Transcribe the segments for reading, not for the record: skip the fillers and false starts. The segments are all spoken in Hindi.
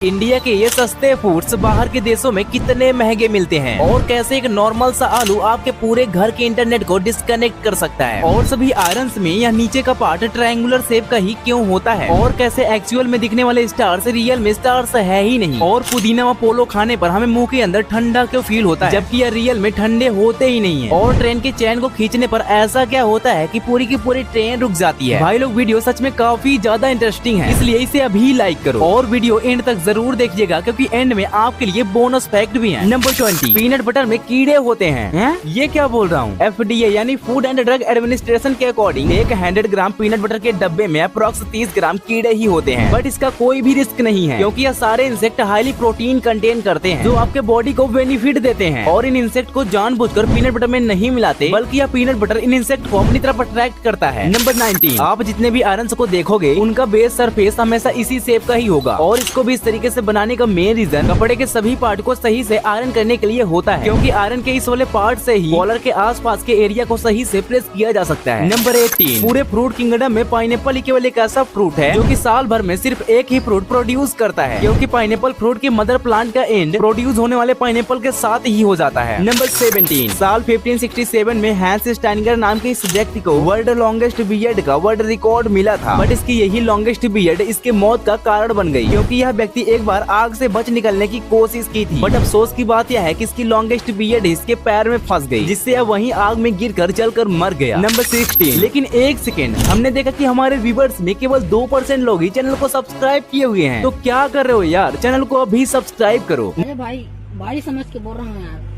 इंडिया के ये सस्ते फूड्स बाहर के देशों में कितने महंगे मिलते हैं और कैसे एक नॉर्मल सा आलू आपके पूरे घर के इंटरनेट को डिस्कनेक्ट कर सकता है और सभी आयरन्स में या नीचे का पार्ट ट्रायंगुलर शेप का ही क्यों होता है और कैसे एक्चुअल में दिखने वाले स्टार्स रियल में स्टार्स है ही नहीं और पुदीना व पोलो खाने पर हमें मुंह के अंदर ठंडा क्यों फील होता है जबकि ये रियल में ठंडे होते ही नहीं है और ट्रेन के चैन को खींचने पर ऐसा क्या होता है कि पूरी की पूरी ट्रेन रुक जाती है। भाई लोग वीडियो सच में काफी ज्यादा इंटरेस्टिंग है, इसलिए इसे अभी लाइक करो और वीडियो एंड तक जरूर देखिएगा क्योंकि एंड में आपके लिए बोनस फैक्ट भी है। नंबर 20, पीनट बटर में कीड़े होते हैं। ये क्या बोल रहा हूँ? FDA यानी फूड एंड ड्रग एडमिनिस्ट्रेशन के अकॉर्डिंग 100 ग्राम पीनट बटर के डब्बे में अप्रॉक्स 30 ग्राम कीड़े ही होते हैं, बट इसका कोई भी रिस्क नहीं है क्योंकि ये सारे इंसेक्ट हाईली प्रोटीन कंटेन करते हैं जो आपके बॉडी को बेनिफिट देते हैं और इन इंसेक्ट को जानबूझकर पीनट बटर में नहीं मिलाते बल्कि यह पीनट बटर इन इंसेक्ट को अपनी तरफ अट्रैक्ट करता है। नंबर 19, आप जितने भी आयरन्स को देखोगे उनका बेस सरफेस हमेशा इसी शेप का ही होगा और इसको भी इस तरीके से बनाने का मेन रीजन कपड़े के सभी पार्ट को सही से आयरन करने के लिए होता है क्योंकि आयरन के इस वाले पार्ट से ही कॉलर के आसपास के एरिया को सही से प्रेस किया जा सकता है। नंबर 18, पूरे फ्रूट किंगडम में पाइनएप्पल केवल एक ऐसा फ्रूट है जो कि साल भर में सिर्फ एक ही फ्रूट प्रोड्यूस करता है क्योंकि पाइनएप्पल फ्रूट के मदर प्लांट का एंड प्रोड्यूस होने वाले पाइनएप्पल के साथ ही हो जाता है। नंबर 17, साल 1567 में हैंस स्टाइनगर नाम के इस व्यक्ति को वर्ल्ड लॉन्गेस्ट बियर्ड का वर्ल्ड रिकॉर्ड मिला था, बट इसकी यही लॉन्गेस्ट बियर्ड इसके मौत का कारण बन गई क्योंकि यह व्यक्ति एक बार आग से बच निकलने की कोशिश की थी, बट अफसोस की बात यह है कि इसकी लॉन्गेस्ट बियर्ड इसके पैर में फंस गई जिससे यह वहीं आग में गिरकर जलकर मर गया। नंबर 16, लेकिन एक सेकेंड, हमने देखा कि हमारे व्यूअर्स में केवल 2% लोग ही चैनल को सब्सक्राइब किए हुए हैं, तो क्या कर रहे हो यार, चैनल को अभी सब्सक्राइब करो। भाई समझ के बोल रहा हूँ यार,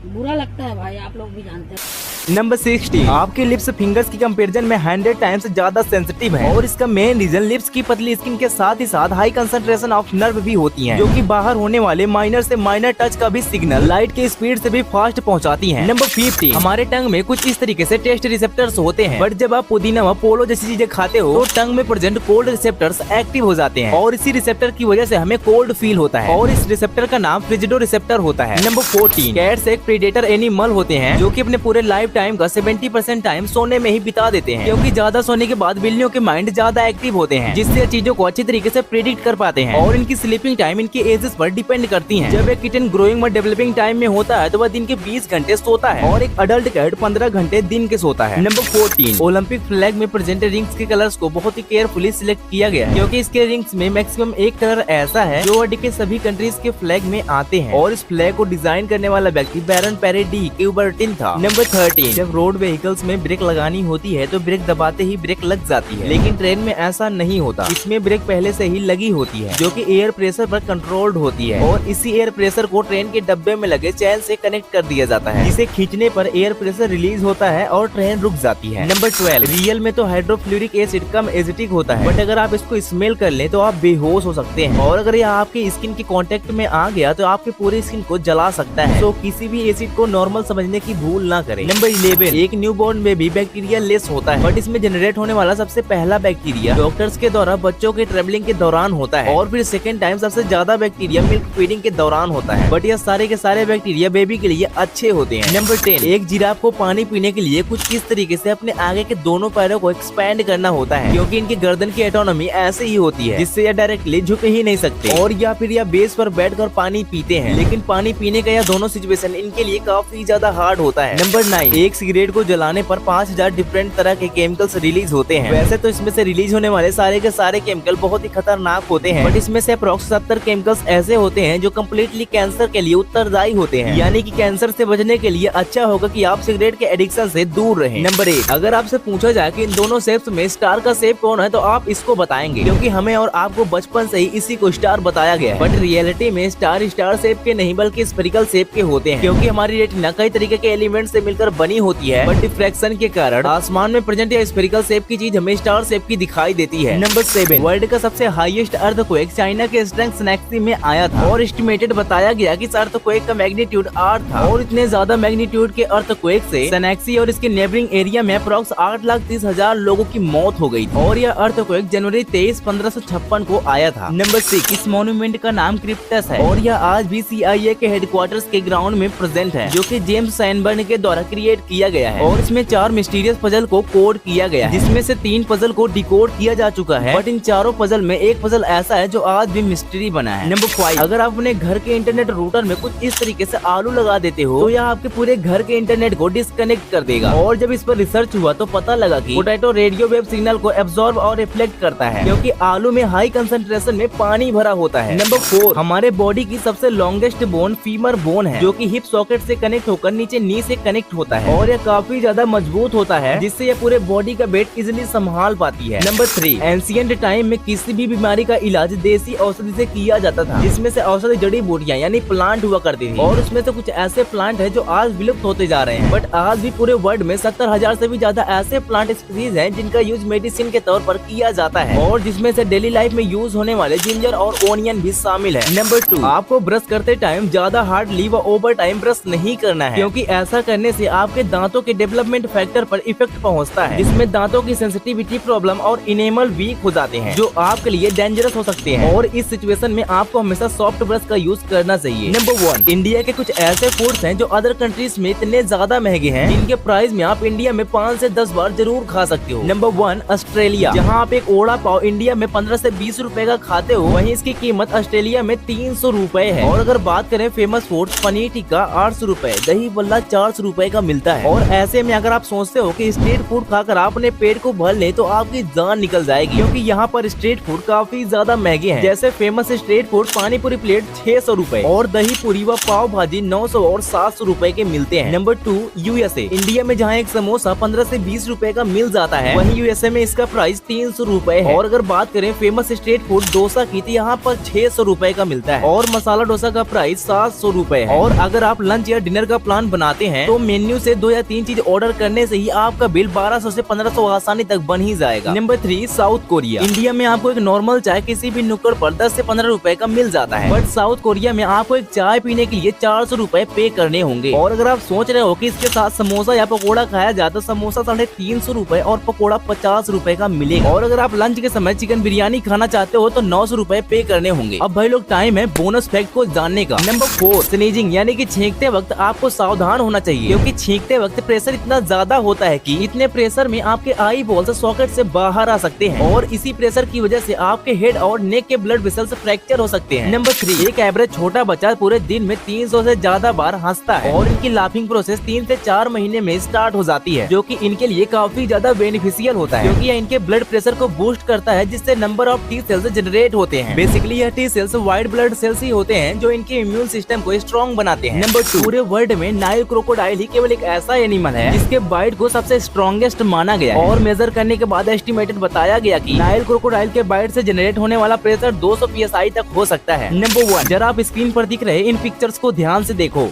बुरा लगता है भाई, आप लोग भी जानते हैं। नंबर 16, आपके लिप्स फिंगर्स की कंपैरिजन में 100 टाइम्स ज्यादा सेंसिटिव है और इसका मेन रीजन लिप्स की पतली स्किन के साथ ही साथ हाई कंसंट्रेशन ऑफ नर्व भी होती हैं, जो कि बाहर होने वाले माइनर से माइनर टच का भी सिग्नल लाइट के स्पीड से भी फास्ट पहुंचाती हैं। नंबर 15, हमारे टंग में कुछ इस तरीके से टेस्ट रिसेप्टर्स होते हैं, बट जब आप पुदीना व पोलो जैसी चीजें खाते हो तो टंग में प्रेजेंट कोल्ड रिसेप्टर्स एक्टिव हो जाते हैं और इसी रिसेप्टर की वजह से हमें कोल्ड फील होता है और इस रिसेप्टर का नाम फ्रिजिडो रिसेप्टर होता है। नंबर 14, कैट्स एक प्रेडेटर एनिमल होते हैं जो कि अपने पूरे लाइफ टाइम का 70% टाइम सोने में ही बिता देते हैं क्योंकि ज्यादा सोने के बाद बिल्लियों के माइंड ज्यादा एक्टिव होते हैं जिससे चीजों को अच्छी तरीके से प्रेडिक्ट कर पाते हैं और इनकी स्लीपिंग टाइम इनके एजेस पर डिपेंड करती है। जब एक किटन ग्रोइंग व डेवलपिंग टाइम में होता है तो वह दिन के 20 घंटे सोता है और एक अडल्ट कैट 15 घंटे दिन के सोता है। नंबर 14, ओलंपिक फ्लैग में प्रेजेंट रिंग्स के कलर्स को बहुत ही केयरफुली सिलेक्ट किया गया क्योंकि इसके रिंग्स में मैक्सिमम एक कलर ऐसा है जो वर्ल्ड के सभी कंट्रीज के फ्लैग में आते हैं और इस फ्लैग को डिजाइन करने वाला व्यक्ति बैरन पेरेडी क्यूबर्टिन था। नंबर 13, जब रोड व्हीकल्स में ब्रेक लगानी होती है तो ब्रेक दबाते ही ब्रेक लग जाती है, लेकिन ट्रेन में ऐसा नहीं होता, इसमें ब्रेक पहले से ही लगी होती है जो कि एयर प्रेशर पर कंट्रोल्ड होती है और इसी एयर प्रेशर को ट्रेन के डब्बे में लगे चैन से कनेक्ट कर दिया जाता है जिसे खींचने पर एयर प्रेशर रिलीज होता है और ट्रेन रुक जाती है। नंबर 12, रियल में तो हाइड्रोफ्लोरिक एसिड कम एसिडिक होता है, बट अगर आप इसको स्मेल कर ले तो आप बेहोश हो सकते हैं और अगर यह आपके स्किन के कांटेक्ट में आ गया तो आपके पूरी स्किन को जला सकता है, तो किसी भी एसिड को नॉर्मल समझने की भूल ना करें। नंबर 11, एक न्यूबॉर्न बेबी बैक्टीरिया लेस होता है, बट इसमें जनरेट होने वाला सबसे पहला बैक्टीरिया डॉक्टर्स के द्वारा बच्चों के ट्रेवलिंग के दौरान होता है और फिर सेकंड टाइम सबसे ज्यादा बैक्टीरिया मिल्क फीडिंग के दौरान होता है, बट यह सारे के सारे बैक्टीरिया बेबी के लिए अच्छे होते हैं। नंबर 10, एक जिराफ को पानी पीने के लिए कुछ इस तरीके से अपने आगे के दोनों पैरों को एक्सपैंड करना होता है क्योंकि इनकी गर्दन की एटोनॉमी ऐसे ही होती है जिससे यह डायरेक्टली झुक ही नहीं सकते और या फिर यह बेस पर बैठकर पानी पीते हैं, लेकिन पानी पीने का यह दोनों सिचुएशन इनके लिए काफी ज्यादा हार्ड होता है। नंबर 9, एक सिगरेट को जलाने पर 5000 डिफरेंट तरह के केमिकल्स रिलीज होते हैं। वैसे तो इसमें से रिलीज होने वाले सारे के सारे केमिकल बहुत ही खतरनाक होते हैं, बट इसमें से अप्रॉक्स 70 केमिकल्स ऐसे होते हैं जो कम्प्लीटली कैंसर के लिए उत्तरदायी होते हैं, यानी कि कैंसर से बचने के लिए अच्छा होगा कि आप सिगरेट के एडिक्शन से दूर रहें। नंबर 1, अगर आपसे पूछा जाए कि इन दोनों शेप्स में स्टार का शेप कौन है तो आप इसको बताएंगे क्योंकि हमें और आपको बचपन से ही इसी को स्टार बताया गया है, बट रियलिटी में स्टार शेप के नहीं बल्कि स्फेरिकल शेप के होते हैं क्योंकि हमारी रेटिना कई तरीके के एलिमेंट से मिलकर बनी होती है, बट डिफ्रैक्शन के कारण आसमान में प्रेजेंट या स्फेरिकल शेप की चीज हमें स्टार शेप की दिखाई देती है। नंबर 7, वर्ल्ड का सबसे हाईएस्ट अर्थक्वेक चाइना के स्ट्रेंग सेनेक्सी में आया था और एस्टिमेटेड बताया गया कि इस अर्थक्वेक का मैग्नीट्यूड 8 था और इतने ज्यादा मैग्नीट्यूड के अर्थक्वेक से सेनेक्सी और इसके नेबरिंग एरिया में अप्रॉक्स 8,30,000 लोगों की मौत हो गई और यह अर्थक्वेक जनवरी 23, 1556 को आया था। नंबर 6, इस मॉन्यूमेंट का नाम क्रिप्टस है और यह आज भी CIA के हेडक्वार्टर्स के ग्राउंड में प्रेजेंट है जो कि जेम्स सैनबर्न के द्वारा क्रिएट क्रिएट किया गया है और इसमें 4 मिस्टीरियस पजल को कोड किया गया है, जिसमें से 3 पजल को डिकोड किया जा चुका है। बट इन चारों पजल में एक पजल ऐसा है जो आज भी मिस्ट्री बना है। नंबर 5, अगर आप अपने घर के इंटरनेट रूटर में कुछ इस तरीके से आलू लगा देते हो तो यह आपके पूरे घर के इंटरनेट को डिस्कनेक्ट कर देगा। और जब इस पर रिसर्च हुआ तो पता लगा कि पोटैटो रेडियो वेव सिग्नल को एब्जॉर्ब और रिफ्लेक्ट करता है, क्योंकि आलू में हाई कंसंट्रेशन में पानी भरा होता है। नंबर 4, हमारे बॉडी की सबसे लॉन्गेस्ट बोन फीमर बोन है, जो कि हिप सॉकेट से कनेक्ट होकर नीचे नी से कनेक्ट होता है और यह काफी ज्यादा मजबूत होता है, जिससे यह पूरे बॉडी का वेट इजिली संभाल पाती है। नंबर 3, एंशिएंट टाइम में किसी भी बीमारी का इलाज देसी औषधि से किया जाता था, जिसमें से औषधि जड़ी बूटियां यानी प्लांट हुआ करती थी और उसमें से कुछ ऐसे प्लांट है जो आज विलुप्त होते जा रहे हैं। बट आज भी पूरे वर्ल्ड में 70,000 से भी ज्यादा ऐसे प्लांट स्पीसीज हैं जिनका यूज मेडिसिन के तौर पर किया जाता है और जिसमें से डेली लाइफ में यूज होने वाले जिंजर और ओनियन भी शामिल है। नंबर 2, आपको ब्रश करते टाइम ज्यादा हार्डली व ओवर टाइम ब्रश नहीं करना है, क्योंकि ऐसा करने से आपके दांतों के डेवलपमेंट फैक्टर पर इफेक्ट पहुंचता है, जिसमें दांतों की सेंसिटिविटी प्रॉब्लम और इनेमल वीक हो जाते हैं, जो आपके लिए डेंजरस हो सकते हैं। और इस सिचुएशन में आपको हमेशा सॉफ्ट ब्रश का यूज करना चाहिए। नंबर 1, इंडिया के कुछ ऐसे फूड्स हैं जो अदर कंट्रीज में इतने ज्यादा महंगे हैं, जिनके प्राइस में आप इंडिया में 5 से 10 बार जरूर खा सकते हो। नंबर 1, ऑस्ट्रेलिया, जहाँ आप एक ओड़ा पाव इंडिया में 15 से 20 रुपए का खाते हो, वहीं इसकी कीमत ऑस्ट्रेलिया में 300 रुपए है। और अगर बात करें फेमस फूड, पनीर टिक्का 800 रुपए, दही बल्ला 400 रुपए का मिलता है। और ऐसे में अगर आप सोचते हो कि स्ट्रीट फूड खाकर आप अपने पेट को भर ले तो आपकी जान निकल जाएगी, क्योंकि यहाँ पर स्ट्रीट फूड काफी ज्यादा महंगे हैं। जैसे फेमस स्ट्रीट फूड पानी पूरी प्लेट 600 रुपए और दही पूरी व पाव भाजी 900 और 700 रुपए के मिलते हैं। नंबर 2, यूएसए, इंडिया में जहाँ एक समोसा 15 से 20 रुपए का मिल जाता है, वहीं यूएसए में इसका प्राइस 300 रुपए है। और अगर बात करें फेमस स्ट्रीट फूड डोसा की तो यहाँ पर 600 रुपए का मिलता है और मसाला डोसा का प्राइस 700 रुपए है। और अगर आप लंच या डिनर का प्लान बनाते हैं तो मेन्यू से 2 या 3 चीज ऑर्डर करने से ही आपका बिल 1200 से 1500 आसानी तक बन ही जाएगा। नंबर 3, साउथ कोरिया, इंडिया में आपको एक नॉर्मल चाय किसी भी नुक्कड़ पर 10 से 15 रुपए का मिल जाता है, बट साउथ कोरिया में आपको एक चाय पीने के लिए 400 रुपए पे करने होंगे। और अगर आप सोच रहे हो कि इसके साथ समोसा या पकोड़ा खाया जाए तो समोसा 350 रुपए और पकोड़ा 50 रुपए का मिलेगा। और अगर आप लंच के समय चिकन बिरियानी खाना चाहते हो तो 900 रुपए पे करने होंगे। अब भाई लोग टाइम है बोनस फैक्ट को जानने का। नंबर 4, स्नीजिंग, यानी कि छींकते वक्त आपको सावधान होना चाहिए, क्योंकि छींकते वक्त प्रेशर इतना ज्यादा होता है कि इतने प्रेशर में आपके आई बॉल्स सॉकेट से बाहर आ सकते हैं और इसी प्रेशर की वजह से आपके हेड और नेक के ब्लड वेसल्स फ्रैक्चर हो सकते हैं। नंबर 3, एक एवरेज छोटा बच्चा पूरे दिन में 300 से ज्यादा बार हंसता है और इनकी लाफिंग प्रोसेस 3 से 4 महीने में स्टार्ट हो जाती है, जो कि इनके लिए काफी ज्यादा बेनिफिशियल होता है, क्योंकि यह इनके ब्लड प्रेशर को बूस्ट करता है, जिससे number of T cells generate होते हैं। बेसिकली यह T cells white blood cells ही होते हैं जो इनके इम्यून सिस्टम को स्ट्रॉन्ग बनाते हैं। नंबर 2, पूरे वर्ल्ड में नाइल क्रोकोडाइल ही केवल एक ऐसा एनिमल है जिसके बाइट को सबसे स्ट्रॉन्गेस्ट माना गया है और मेजर करने के बाद एस्टिमेटेड बताया गया कि नाइल क्रोकोडाइल के बाइट से जनरेट होने वाला प्रेशर 200 psi तक हो सकता है। नंबर 1, जरा आप स्क्रीन पर दिख रहे इन पिक्चर्स को ध्यान से देखो।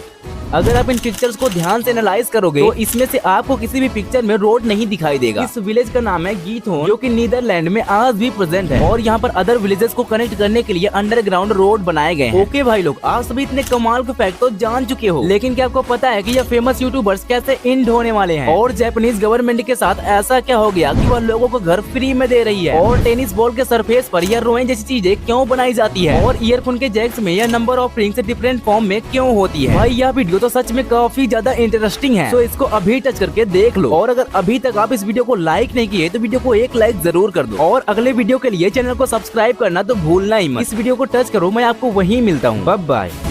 अगर आप इन पिक्चर्स को ध्यान से एनालाइज करोगे तो इसमें से आपको किसी भी पिक्चर में रोड नहीं दिखाई देगा। इस विलेज का नाम है गीथोन, जो कि नीदरलैंड में आज भी प्रेजेंट है और यहाँ पर अदर विलेजेस को कनेक्ट करने के लिए अंडरग्राउंड रोड बनाए गए हैं। ओके भाई लोग, आप सभी इतने कमाल के फैक्ट तो जान चुके हो, लेकिन क्या आपको पता है कि यह फेमस यूट्यूबर्स कैसे इंड होने वाले हैं और जापानीज गवर्नमेंट के साथ ऐसा क्या हो गया कि वह लोगों को घर फ्री में दे रही है, और टेनिस बॉल के सरफेस पर यह रोए जैसी चीजें क्यों बनाई जाती है, और ईयरफोन के जैक्स में यह number of rings different form में क्यों होती है। भाई यह वीडियो तो सच में काफी ज्यादा इंटरेस्टिंग है, तो इसको अभी टच करके देख लो। और अगर अभी तक आप इस वीडियो को लाइक नहीं किए तो वीडियो को एक लाइक जरूर कर दो, और अगले वीडियो के लिए चैनल को सब्सक्राइब करना तो भूलना ही मत। इस वीडियो को टच करो, मैं आपको वहीं मिलता हूँ। Bye bye.